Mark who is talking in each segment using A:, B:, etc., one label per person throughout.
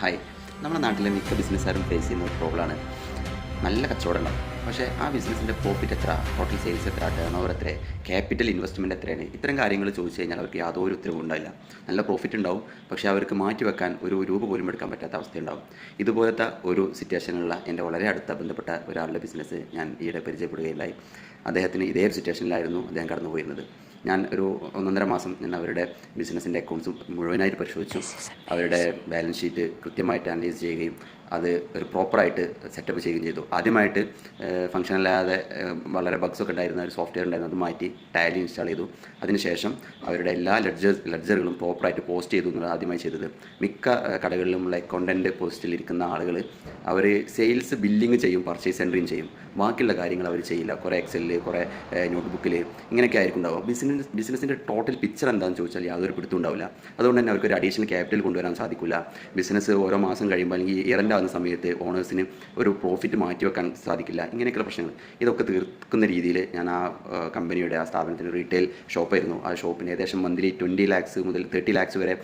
A: Hi, നമ്മുടെ നാട്ടിലെ മിക്ക ബിസിനസ്സുകാരും ഫേസ് ചെയ്യുന്ന ഒരു പ്രോബ്ലമാണ് നല്ല കച്ചവടം ഉണ്ടാവും. പക്ഷേ ആ ബിസിനസ്സിൻ്റെ പ്രോഫിറ്റ് എത്ര, ടോട്ടൽ സെയിൽസ് എത്ര, ടേൺ ഓവർ എത്ര, ക്യാപിറ്റൽ ഇൻവെസ്റ്റ്മെൻറ്റ് എത്രയാണ്, ഇത്തരം കാര്യങ്ങൾ ചോദിച്ചു കഴിഞ്ഞാൽ അവർക്ക് യാതൊരു ഉത്തരവും ഉണ്ടാവില്ല. നല്ല പ്രോഫിറ്റ് ഉണ്ടാവും, പക്ഷേ അവർക്ക് മാറ്റി വെക്കാൻ ഒരു രൂപ പോലും എടുക്കാൻ പറ്റാത്ത അവസ്ഥയുണ്ടാവും. ഇതുപോലത്തെ ഒരു സിറ്റുവേഷനിലുള്ള എൻ്റെ വളരെ അടുത്ത ബന്ധപ്പെട്ട ഒരാളുടെ ബിസിനസ് ഞാൻ ഈയിടെ പരിചയപ്പെടുകയുണ്ടായി. അദ്ദേഹത്തിന് ഇതേ ഒരു സിറ്റുവേഷനിലായിരുന്നു അദ്ദേഹം കടന്നു പോയിരുന്നത്. ഞാൻ ഒരു 1.5 മാസം ഞാൻ അവരുടെ ബിസിനസ്സിൻ്റെ അക്കൗണ്ട്സും മുഴുവനായിട്ട് പരിശോധിച്ചു. അവരുടെ ബാലൻസ് ഷീറ്റ് കൃത്യമായിട്ട് അനലൈസ് ചെയ്യുകയും അത് ഒരു പ്രോപ്പറായിട്ട് സെറ്റപ്പ് ചെയ്യുകയും ചെയ്തു. ആദ്യമായിട്ട് ഫങ്ഷനല്ലാതെ വളരെ ബഗ്സൊക്കെ ഉണ്ടായിരുന്ന ഒരു സോഫ്റ്റ്വെയർ ഉണ്ടായിരുന്നു, അത് മാറ്റി ടാലി ഇൻസ്റ്റാൾ ചെയ്തു. അതിനുശേഷം അവരുടെ എല്ലാ ലെഡ്ജറുകളും പ്രോപ്പറായിട്ട് പോസ്റ്റ് ചെയ്തു എന്നുള്ളത് ആദ്യമായി ചെയ്തത്. മിക്ക കടകളിലും ലൈക്ക് കോണ്ടൻറ്റ് പോസ്റ്റിലിരിക്കുന്ന ആളുകൾ അവർ സെയിൽസ് ബില്ലിങ് ചെയ്യും, പർച്ചേസ് എൻട്രിയും ചെയ്യും, ബാക്കിയുള്ള കാര്യങ്ങൾ അവർ ചെയ്യില്ല. കുറേ എക്സലിൽ, കുറേ നോട്ട്ബുക്കിൽ ഇങ്ങനെയൊക്കെ ആയിരിക്കും ഉണ്ടാവുക. ബിസിനസ്സിൻ്റെ ടോട്ടൽ പിക്ചർ എന്താണെന്ന് ചോദിച്ചാൽ യാതൊരു പിടുത്തം ഉണ്ടാവില്ല. അതുകൊണ്ട് തന്നെ അവർക്ക് ഒരു അഡീഷണൽ ക്യാപിറ്റൽ കൊണ്ടുവരാൻ സാധിക്കില്ല. ബിസിനസ് ഓരോ മാസം കഴിയുമ്പോൾ അല്ലെങ്കിൽ ഇയർ എൻഡ് ആകുന്ന സമയത്ത് ഓണേഴ്സിന് ഒരു പ്രോഫിറ്റ് മാറ്റി വെക്കാൻ സാധിക്കില്ല. ഇങ്ങനെയൊക്കെയുള്ള പ്രശ്നങ്ങൾ ഇതൊക്കെ തീർക്കുന്ന രീതിയിൽ ഞാൻ ആ കമ്പനിയുടെ ആ സ്ഥാപനത്തിന് റീറ്റെയിൽ ഷോപ്പായിരുന്നു. ആ ഷോപ്പിന് ഏകദേശം മന്ത്ലി 20 lakhs മുതൽ 30 lakhs വരെ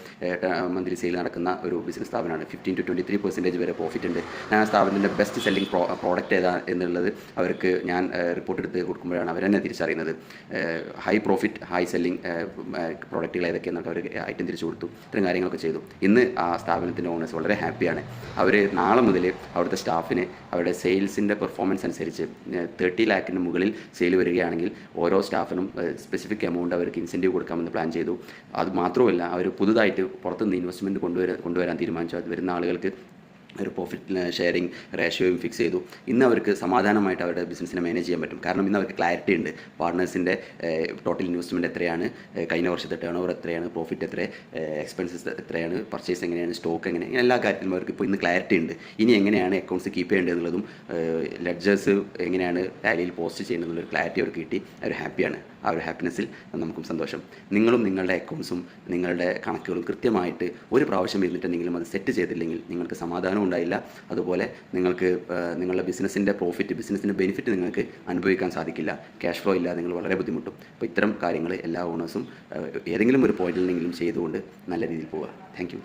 A: മന്ത്ലി സെയിൽ നടക്കുന്ന ഒരു ബിസിനസ് സ്ഥാപനമാണ്. 15 to 23% വരെ പ്രോഫിറ്റ് ഉണ്ട്. ഞാൻ ആ സ്ഥാപനത്തിൻ്റെ ബെസ്റ്റ് സെല്ലിംഗ് പ്രോഡക്റ്റ് ഏതാ എന്നുള്ളത് അവർക്ക് ഞാൻ റിപ്പോർട്ട് എടുത്ത് കൊടുക്കുമ്പോഴാണ് അവരെന്നെ തിരിച്ചറിയുന്നത്. ഹൈ പ്രോഫിറ്റ് ഹൈ സെല്ലിംഗ് പ്രോഡക്റ്റുകൾ ഏതൊക്കെയെന്നൊക്കെ അവർ ഐറ്റം തിരിച്ചു കൊടുത്തു. ഇത്തരം കാര്യങ്ങളൊക്കെ ചെയ്തു. ഇന്ന് ആ സ്ഥാപനത്തിൻ്റെ ഓണേഴ്സ് വളരെ ഹാപ്പിയാണ്. അവർ നാളെ മുതൽ അവിടുത്തെ സ്റ്റാഫിന് അവരുടെ സെയിൽസിൻ്റെ പെർഫോമൻസ് അനുസരിച്ച് 30 lakhന് മുകളിൽ സെയിൽ വരികയാണെങ്കിൽ ഓരോ സ്റ്റാഫിനും സ്പെസിഫിക് എമൗണ്ട് അവർക്ക് ഇൻസെൻറ്റീവ് കൊടുക്കാമെന്ന് പ്ലാൻ ചെയ്തു. അത് മാത്രമല്ല, അവർ പുതുതായിട്ട് പുറത്തുനിന്ന് ഇൻവെസ്റ്റ്മെൻറ്റ് കൊണ്ടുവരാൻ തീരുമാനിച്ചു. അത് വരുന്ന ആളുകൾക്ക് ഒരു പ്രോഫിറ്റ് ഷെയറിംഗ് റേഷ്യോയും ഫിക്സ് ചെയ്തു. ഇന്ന് അവർക്ക് സമാധാനമായിട്ട് അവരുടെ ബിസിനസ്സിനെ മാനേജ് ചെയ്യാൻ പറ്റും. കാരണം ഇന്ന് അവർക്ക് ക്ലാരിറ്റി ഉണ്ട്. പാർട്ട്നേഴ്സിൻ്റെ ടോട്ടൽ ഇൻവെസ്റ്റ്മെൻറ്റ് എത്രയാണ്, കഴിഞ്ഞ വർഷത്തെ ടേൺ ഓവർ എത്രയാണ്, പ്രോഫിറ്റ് എത്ര, എക്സ്പെൻസസ് എത്രയാണ്, പർച്ചേസ് എങ്ങനെയാണ്, സ്റ്റോക്ക് എങ്ങനെയാണ്, എല്ലാ കാര്യത്തിലും അവർക്ക് ഇപ്പോൾ ഇന്ന് ക്ലാരിറ്റി ഉണ്ട്. ഇനി എങ്ങനെയാണ് അക്കൗണ്ട്സ് കീപ്പ് ചെയ്യേണ്ടത് എന്നുള്ളതും ലെഡ്ജേഴ്സ് എങ്ങനെയാണ് ടാലിയിൽ പോസ്റ്റ് ചെയ്യുന്നത് എന്നുള്ളൊരു ക്ലാരിറ്റി അവർക്ക് കിട്ടി. അവർ ഹാപ്പിയാണ്. ആ ഒരു ഹാപ്പിനെസ്സിൽ നമുക്കും സന്തോഷം. നിങ്ങളും നിങ്ങളുടെ അക്കൗണ്ട്സും നിങ്ങളുടെ കണക്കുകളും കൃത്യമായിട്ട് ഒരു പ്രാവശ്യം ഇരുന്നിട്ടുണ്ടെങ്കിലും അത് സെറ്റ് ചെയ്തില്ലെങ്കിൽ നിങ്ങൾക്ക് സമാധാനം ഉണ്ടായില്ല. അതുപോലെ നിങ്ങൾക്ക് നിങ്ങളുടെ ബിസിനസ്സിൻ്റെ പ്രോഫിറ്റ്, ബിസിനസ്സിൻ്റെ ബെനിഫിറ്റ് നിങ്ങൾക്ക് അനുഭവിക്കാൻ സാധിക്കില്ല. ക്യാഷ് ഫ്ലോ ഇല്ലാതെ നിങ്ങൾ വളരെ ബുദ്ധിമുട്ടും. അപ്പോൾ ഇത്തരം കാര്യങ്ങൾ എല്ലാ ഓണേഴ്സും ഏതെങ്കിലും ഒരു പോയിന്റിലെങ്കിലും ചെയ്തുകൊണ്ട് നല്ല രീതിയിൽ പോവുക. Thank you.